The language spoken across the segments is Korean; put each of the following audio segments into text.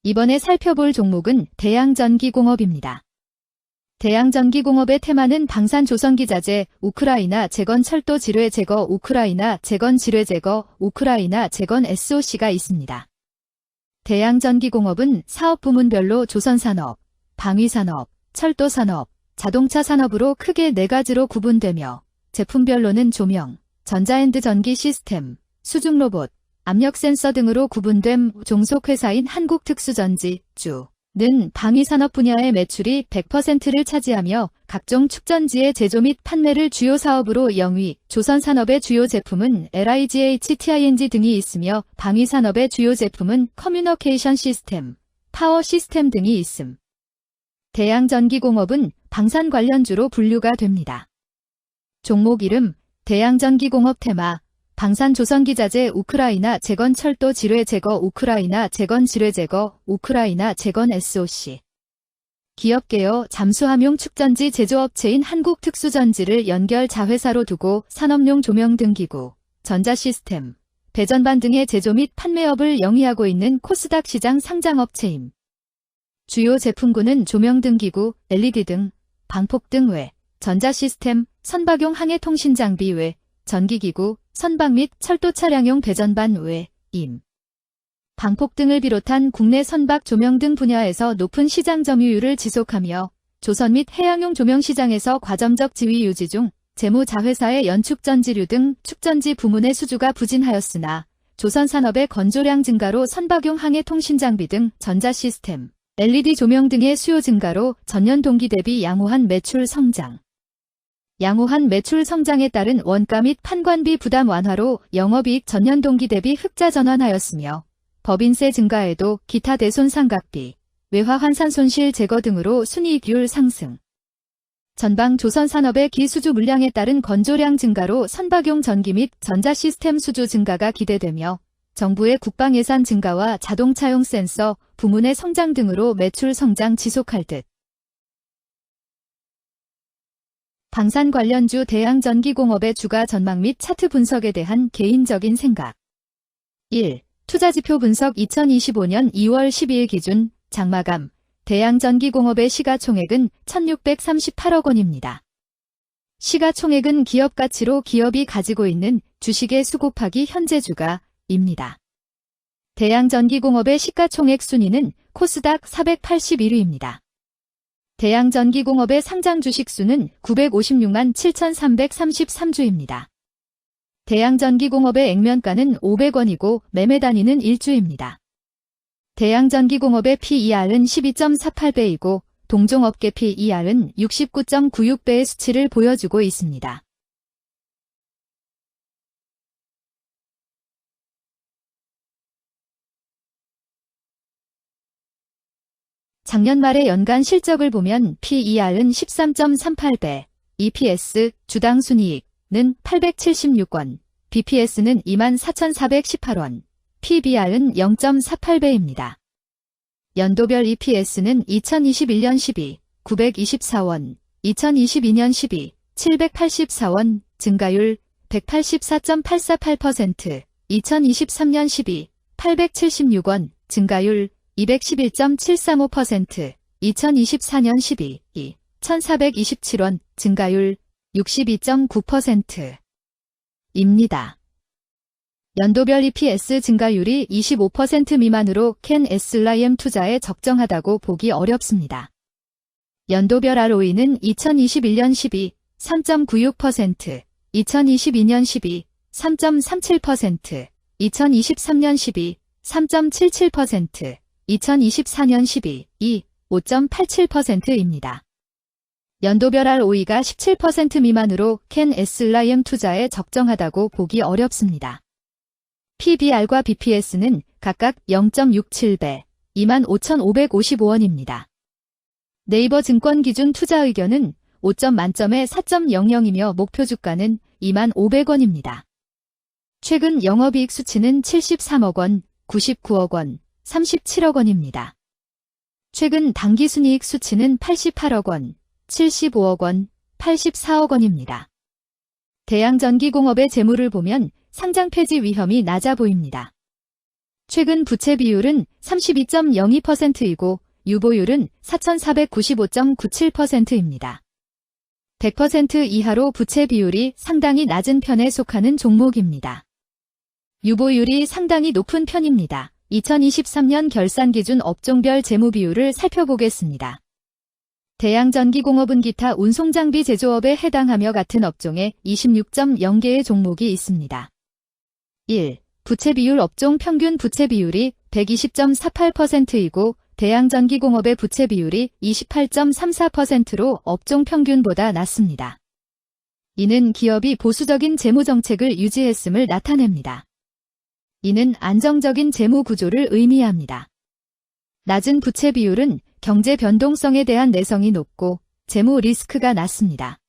이번에 살펴볼 종목은 대양전기공업입니다. 대양전기공업의 테마는 방산조선기자재, 우크라이나 재건 철도 지뢰 제거, 우크라이나 재건 지뢰 제거, 우크라이나 재건 SOC가 있습니다. 대양전기공업은 사업 부문별로 조선산업, 방위산업, 철도산업, 자동차 산업으로 크게 4가지로 구분되며 제품별로는 조명, 전자핸드 전기 시스템, 수중 로봇, 압력 센서 등으로 구분됨. 종속회사인 한국특수전지, 는 방위산업 분야의 매출이 100%를 차지하며 각종 축전지의 제조 및 판매를 주요 사업으로 영위, 조선산업의 주요 제품은 LIGH, TING 등이 있으며 방위산업의 주요 제품은 커뮤니케이션 시스템, 파워 시스템 등이 있음. 대양전기공업은 방산 관련주로 분류가 됩니다. 종목 이름, 대양전기공업 테마, 방산조선기자재, 우크라이나 재건 철도 지뢰 제거, 우크라이나 재건 지뢰 제거, 우크라이나 재건 SOC. 기업개요, 잠수함용 축전지 제조업체인 한국특수전지를 연결 자회사로 두고 산업용 조명 등 기구, 전자시스템, 배전반 등의 제조 및 판매업을 영위하고 있는 코스닥 시장 상장업체임. 주요 제품군은 조명 등 기구, LED 등, 방폭 등 외, 전자시스템, 선박용 항해통신장비 외, 전기기구, 선박 및 철도 차량용 배전반 외임. 방폭 등을 비롯한 국내 선박 조명 등 분야에서 높은 시장 점유율을 지속하며 조선 및 해양용 조명 시장에서 과점적 지위 유지 중 재무 자회사의 연축전지류 등 축전지 부문의 수주가 부진하였으나 조선산업의 건조량 증가로 선박용 항해통신장비 등 전자시스템, LED 조명 등의 수요 증가로 전년 동기 대비 양호한 매출 성장. 양호한 매출 성장에 따른 원가 및 판관비 부담 완화로 영업이익 전년 동기 대비 흑자 전환하였으며 법인세 증가에도 기타 대손상각비, 외화 환산 손실 제거 등으로 순이익률 상승. 전방 조선산업의 기수주 물량에 따른 건조량 증가로 선박용 전기 및 전자시스템 수주 증가가 기대되며 정부의 국방 예산 증가와 자동차용 센서, 부문의 성장 등으로 매출 성장 지속할 듯. 방산 관련주 대양전기공업의 주가 전망 및 차트 분석에 대한 개인적인 생각. 1. 투자지표 분석 2025년 2월 12일 기준 장마감 대양전기공업의 시가총액은 1638억 원입니다. 시가총액은 기업가치로 기업이 가지고 있는 주식의 수 곱하기 현재 주가입니다. 대양전기공업의 시가총액 순위는 코스닥 481위입니다. 대양전기공업의 상장 주식 수는 956만 7,333주입니다. 대양전기공업의 액면가는 500원이고 매매 단위는 1주입니다. 대양전기공업의 PER은 12.48배이고 동종업계 PER은 69.96배의 수치를 보여주고 있습니다. 작년 말의 연간 실적을 보면 PER은 13.38배, EPS, 주당 순이익은 876원, BPS는 24,418원, PBR은 0.48배입니다. 연도별 EPS는 2021년 12, 924원, 2022년 12, 784원, 증가율 184.848%, 2023년 12, 876원, 증가율 211.735%, 2024년 12, 1,427원, 증가율 62.9%입니다. 연도별 EPS 증가율이 25% 미만으로 캔 SLIM 투자에 적정하다고 보기 어렵습니다. 연도별 ROE는 2021년 12, 3.96%, 2022년 12, 3.37%, 2023년 12, 3.77%, 2024년 12, 5.87%입니다. 연도별 ROE가 17% 미만으로 캔 SLIM 투자에 적정하다고 보기 어렵습니다. PBR과 BPS는 각각 0.67배, 25,555원입니다. 네이버 증권 기준 투자 의견은 5점 만점에 4.00이며 목표 주가는 25,000원입니다. 최근 영업이익 수치는 73억 원, 99억 원, 37억 원입니다. 최근 당기순이익 수치는 88억 원, 75억 원, 84억 원입니다. 대양전기공업의 재물을 보면 상장 폐지 위험이 낮아 보입니다. 최근 부채 비율은 32.02%이고 유보율은 4,495.97%입니다. 100% 이하로 부채 비율이 상당히 낮은 편에 속하는 종목입니다. 유보율이 상당히 높은 편입니다. 2023년 결산 기준 업종별 재무 비율을 살펴보겠습니다. 대양전기공업은 기타 운송장비 제조업에 해당하며 같은 업종에 26.0개의 종목이 있습니다. 1. 부채 비율 업종 평균 부채 비율이 120.48%이고 대양전기공업의 부채 비율이 28.34%로 업종 평균보다 낮습니다. 이는 기업이 보수적인 재무 정책을 유지했음을 나타냅니다. 이는 안정적인 재무 구조를 의미합니다. 낮은 부채 비율은 경제 변동성에 대한 내성이 높고 재무 리스크가 낮습니다.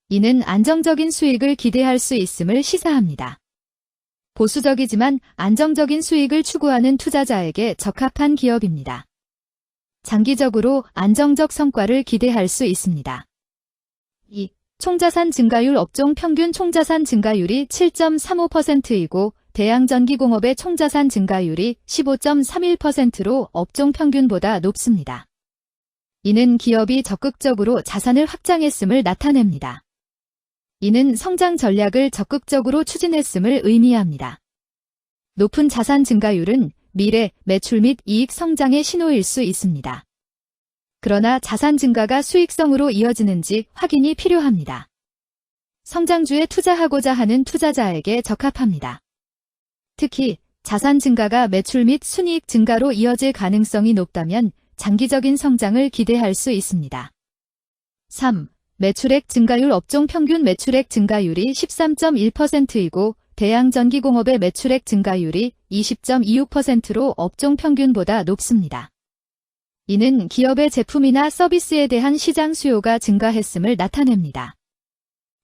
이는 안정적인 수익을 기대할 수 있음을 시사합니다. 보수적이지만 안정적인 수익을 추구하는 투자자에게 적합한 기업입니다. 장기적으로 안정적 성과를 기대할 수 있습니다. 2. 총자산 증가율 업종 평균 총자산 증가율이 7.35%이고 대양전기공업의 총자산 증가율이 15.31%로 업종 평균보다 높습니다. 이는 기업이 적극적으로 자산을 확장했음을 나타냅니다. 이는 성장 전략을 적극적으로 추진했음을 의미합니다. 높은 자산 증가율은 미래, 매출 및 이익 성장의 신호일 수 있습니다. 그러나 자산 증가가 수익성으로 이어지는지 확인이 필요합니다. 성장주에 투자하고자 하는 투자자에게 적합합니다. 특히 자산 증가가 매출 및 순이익 증가로 이어질 가능성이 높다면 장기적인 성장을 기대할 수 있습니다. 3. 매출액 증가율 업종 평균 매출액 증가율이 13.1%이고 대양전기공업의 매출액 증가율이 20.26%로 업종 평균보다 높습니다. 이는 기업의 제품이나 서비스에 대한 시장 수요가 증가했음을 나타냅니다.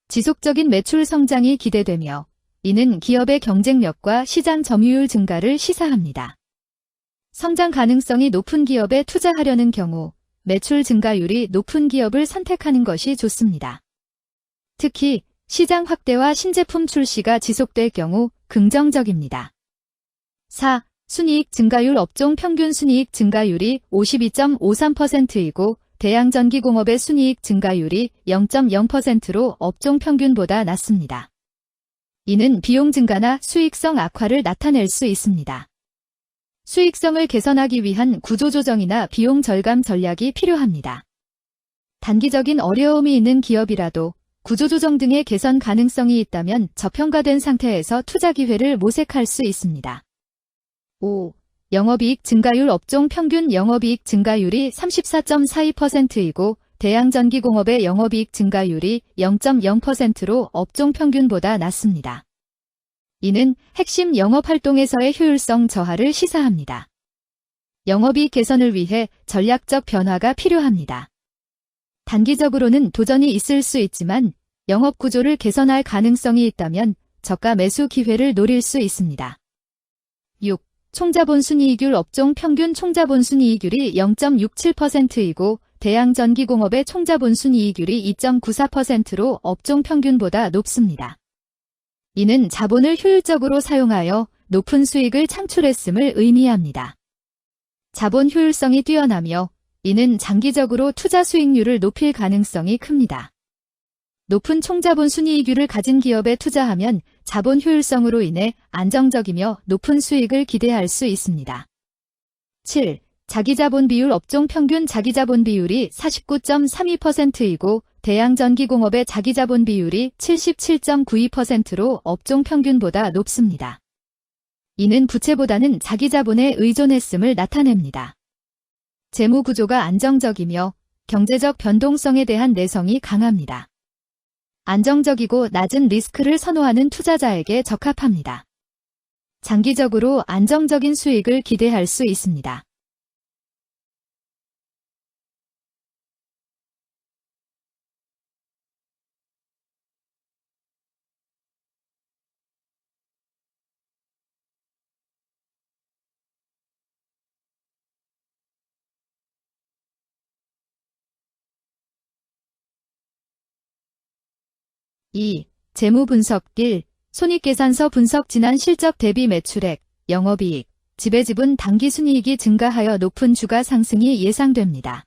지속적인 매출 성장이 기대되며 이는 기업의 경쟁력과 시장 점유율 증가를 시사합니다. 성장 가능성이 높은 기업에 투자하려는 경우 매출 증가율이 높은 기업을 선택하는 것이 좋습니다. 특히 시장 확대와 신제품 출시가 지속될 경우 긍정적입니다. 4. 순이익 증가율 업종 평균 순이익 증가율이 52.53%이고 대양전기공업의 순이익 증가율이 0.0%로 업종 평균보다 낮습니다. 이는 비용 증가나 수익성 악화를 나타낼 수 있습니다. 수익성을 개선하기 위한 구조조정이나 비용 절감 전략이 필요합니다. 단기적인 어려움이 있는 기업이라도 구조조정 등의 개선 가능성이 있다면 저평가된 상태에서 투자 기회를 모색할 수 있습니다. 5. 영업이익 증가율 업종 평균 영업이익 증가율이 34.42%이고 대양전기공업의 영업이익 증가율이 0.0%로 업종 평균보다 낮습니다. 이는 핵심 영업활동에서의 효율성 저하를 시사합니다. 영업이익 개선을 위해 전략적 변화가 필요합니다. 단기적으로는 도전이 있을 수 있지만 영업 구조를 개선할 가능성이 있다면 저가 매수 기회를 노릴 수 있습니다. 6. 총자본 순이익률 업종 평균 총자본 순이익률이 0.67%이고 대양전기공업의 총자본 순이익률이 2.94%로 업종 평균보다 높습니다. 이는 자본을 효율적으로 사용하여 높은 수익을 창출했음을 의미합니다. 자본 효율성이 뛰어나며 이는 장기적으로 투자 수익률을 높일 가능성이 큽니다. 높은 총자본 순이익률을 가진 기업에 투자하면 자본 효율성으로 인해 안정적이며 높은 수익을 기대할 수 있습니다. 7. 자기자본 비율 업종 평균 자기자본 비율이 49.32%이고 대양전기공업의 자기자본 비율이 77.92%로 업종 평균보다 높습니다. 이는 부채보다는 자기자본에 의존했음을 나타냅니다. 재무 구조가 안정적이며 경제적 변동성에 대한 내성이 강합니다. 안정적이고 낮은 리스크를 선호하는 투자자에게 적합합니다. 장기적으로 안정적인 수익을 기대할 수 있습니다. (2) 재무 분석 1. 손익계산서 분석 지난 실적 대비 매출액, 영업이익, 지배지분 당기순이익이 증가하여 높은 주가 상승이 예상됩니다.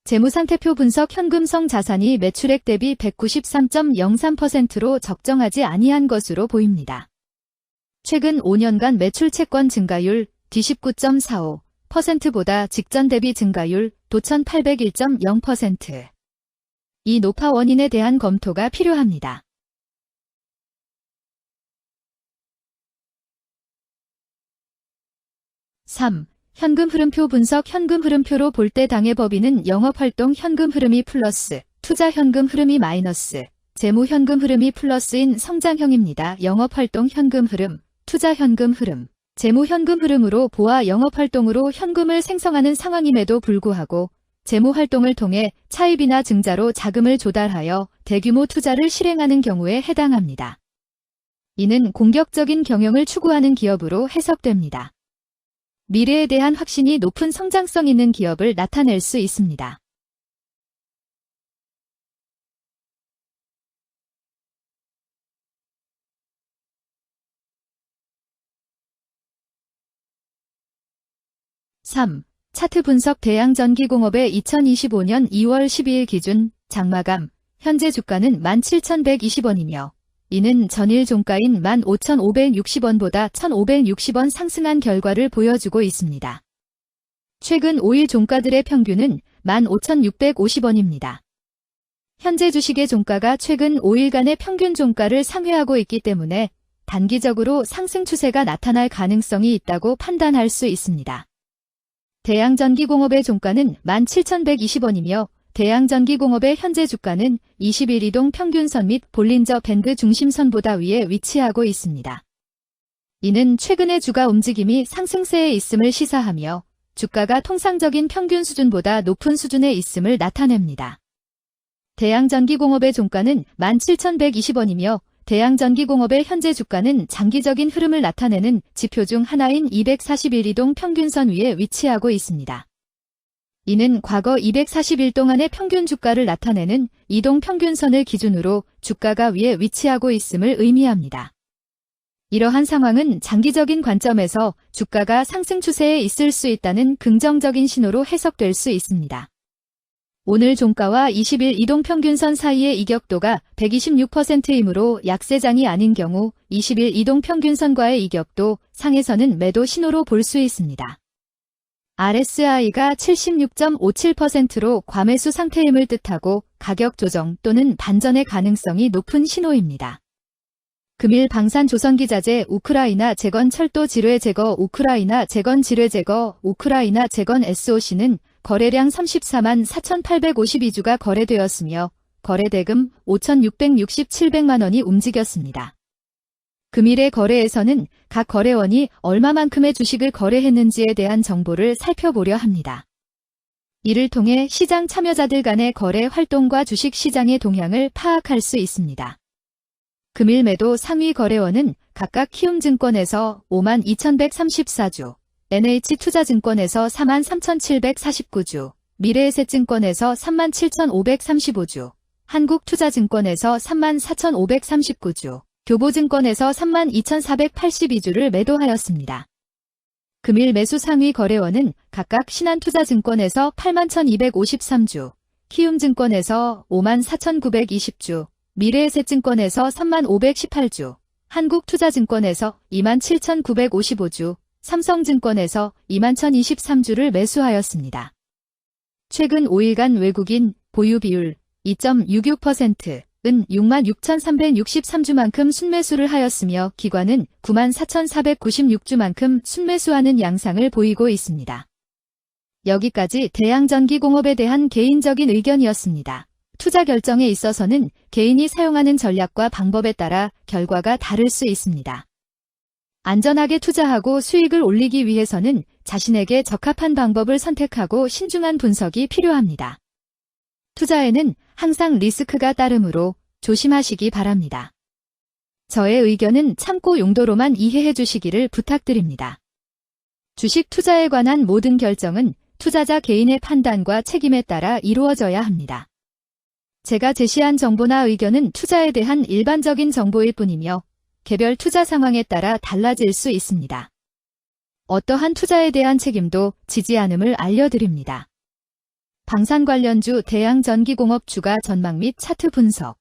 재무상태표 분석. 현금성 자산이 매출액 대비 193.03%로 적정하지 아니한 것으로 보입니다. 최근 5년간 매출 채권 증가율 D19.45%보다 직전 대비 증가율 도1801.0%. 이 노파 원인에 대한 검토가 필요합니다. (3) 현금 흐름표 분석. 현금 흐름표로 볼 때 당해 법인은 영업활동 현금 흐름이 플러스, 투자 현금 흐름이 마이너스, 재무 현금 흐름이 플러스인 성장형입니다. 영업활동 현금 흐름, 투자 현금 흐름, 재무 현금 흐름으로 보아 영업활동으로 현금을 생성하는 상황임에도 불구하고 재무활동을 통해 차입이나 증자로 자금을 조달하여 대규모 투자를 실행하는 경우에 해당합니다. 이는 공격적인 경영을 추구하는 기업으로 해석됩니다. 미래에 대한 확신이 높은 성장성 있는 기업을 나타낼 수 있습니다. (3) 차트 분석. 대양전기공업의 2025년 2월 12일 기준 장마감 현재 주가는 17,120원이며 이는 전일 종가인 15,560원보다 1,560원 상승한 결과를 보여주고 있습니다. 최근 5일 종가들의 평균은 15,650원입니다. 현재 주식의 종가가 최근 5일간의 평균 종가를 상회하고 있기 때문에 단기적으로 상승 추세가 나타날 가능성이 있다고 판단할 수 있습니다. 대양전기공업의 종가는 17,120원이며 대양전기공업의 현재 주가는 20일 이동 평균선 및 볼린저 밴드 중심선보다 위에 위치하고 있습니다. 이는 최근의 주가 움직임이 상승세에 있음을 시사하며 주가가 통상적인 평균 수준보다 높은 수준에 있음을 나타냅니다. 대양전기공업의 종가는 17,120원이며 대양전기공업의 현재 주가는 장기적인 흐름을 나타내는 지표 중 하나인 241 이동 평균선 위에 위치하고 있습니다. 이는 과거 240일 동안의 평균 주가를 나타내는 이동 평균선을 기준으로 주가가 위에 위치하고 있음을 의미합니다. 이러한 상황은 장기적인 관점에서 주가가 상승 추세에 있을 수 있다는 긍정적인 신호로 해석될 수 있습니다. 오늘 종가와 20일 이동평균선 사이의 이격도가 126%이므로 약세장이 아닌 경우 20일 이동평균선과의 이격도 상에서는 매도 신호로 볼 수 있습니다. RSI가 76.57%로 과매수 상태임을 뜻하고 가격 조정 또는 반전의 가능성이 높은 신호입니다. 금일 방산조선기자재 우크라이나 재건 철도 지뢰 제거 우크라이나 재건 지뢰 제거 우크라이나 재건 SOC는 거래량 34만 4,852주가 거래되었으며 거래대금 5,667백만 원이 움직였습니다. 금일의 거래에서는 각 거래원이 얼마만큼의 주식을 거래했는지에 대한 정보를 살펴보려 합니다. 이를 통해 시장 참여자들 간의 거래 활동과 주식 시장의 동향을 파악할 수 있습니다. 금일 매도 상위 거래원은 각각 키움증권에서 52,134주, NH투자증권에서 43,749주, 미래에셋증권에서 37,535주, 한국투자증권에서 34,539주, 교보증권에서 32,482주를 매도하였습니다. 금일 매수 상위 거래원은 각각 신한투자증권에서 81,253주, 키움증권에서 54,920주, 미래에셋증권에서 3518주, 한국투자증권에서 27,955주, 삼성증권에서 21,023주를 매수하였습니다. 최근 5일간 외국인 보유 비율 2.66%, 은 66,363주만큼 순매수를 하였으며 기관은 94,496주만큼 순매수하는 양상을 보이고 있습니다. 여기까지 대양전기공업에 대한 개인적인 의견이었습니다. 투자 결정에 있어서는 개인이 사용하는 전략과 방법에 따라 결과가 다를 수 있습니다. 안전하게 투자하고 수익을 올리기 위해서는 자신에게 적합한 방법을 선택하고 신중한 분석이 필요합니다. 투자에는 항상 리스크가 따르므로 조심하시기 바랍니다. 저의 의견은 참고 용도로만 이해해 주시기를 부탁드립니다. 주식 투자에 관한 모든 결정은 투자자 개인의 판단과 책임에 따라 이루어져야 합니다. 제가 제시한 정보나 의견은 투자에 대한 일반적인 정보일 뿐이며 개별 투자 상황에 따라 달라질 수 있습니다. 어떠한 투자에 대한 책임도 지지 않음을 알려드립니다. 방산 관련주 대양전기공업 주가 전망 및 차트 분석.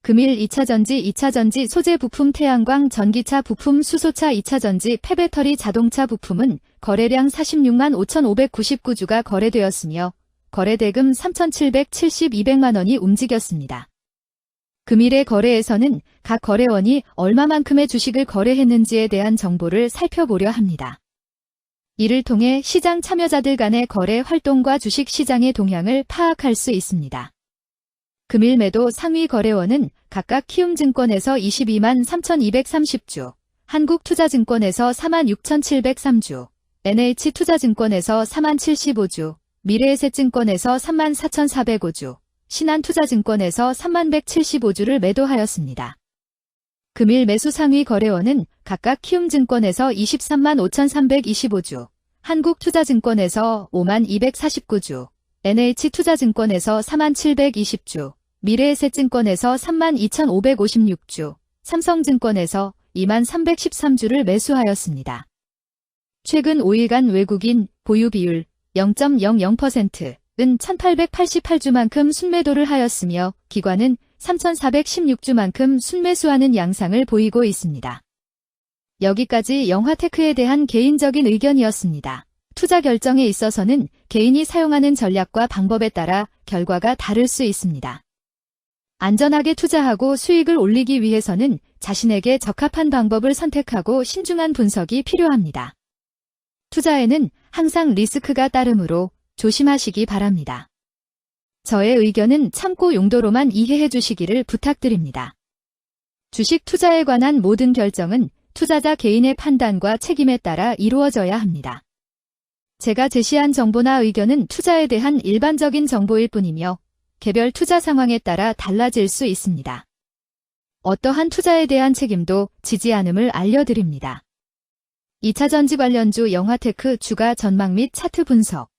금일 2차전지 소재 부품 태양광 전기차 부품 수소차 2차전지 폐배터리 자동차 부품은 거래량 46만 5,599주가 거래되었으며 거래대금 3,772백만원이 움직였습니다. 금일의 거래에서는 각 거래원이 얼마만큼의 주식을 거래했는지에 대한 정보를 살펴보려 합니다. 이를 통해 시장 참여자들 간의 거래 활동과 주식 시장의 동향을 파악할 수 있습니다. 금일 매도 상위 거래원은 각각 키움증권에서 22만 3,230주, 한국투자증권에서 4만 6,703주, NH투자증권에서 4만 75주, 미래에셋증권에서 3만 4,405주, 신한투자증권에서 3만 175주를 매도하였습니다. 금일 매수 상위 거래원은 각각 키움증권에서 23만 5,325주, 한국투자증권에서 5만 249주, NH투자증권에서 4만 720주, 미래에셋증권에서 3만 2,556주, 삼성증권에서 2만 313주를 매수하였습니다. 최근 5일간 외국인 보유 비율 0.00%은 1,888주만큼 순매도를 하였으며 기관은 3,416주만큼 순매수하는 양상을 보이고 있습니다. 여기까지 영화테크에 대한 개인적인 의견이었습니다. 투자 결정에 있어서는 개인이 사용하는 전략과 방법에 따라 결과가 다를 수 있습니다. 안전하게 투자하고 수익을 올리기 위해서는 자신에게 적합한 방법을 선택하고 신중한 분석이 필요합니다. 투자에는 항상 리스크가 따르므로 조심하시기 바랍니다. 저의 의견은 참고 용도로만 이해해 주시기를 부탁드립니다. 주식 투자에 관한 모든 결정은 투자자 개인의 판단과 책임에 따라 이루어져야 합니다. 제가 제시한 정보나 의견은 투자에 대한 일반적인 정보일 뿐이며 개별 투자 상황에 따라 달라질 수 있습니다. 어떠한 투자에 대한 책임도 지지 않음을 알려드립니다. 2차전지 관련주 영화테크 주가 전망 및 차트 분석.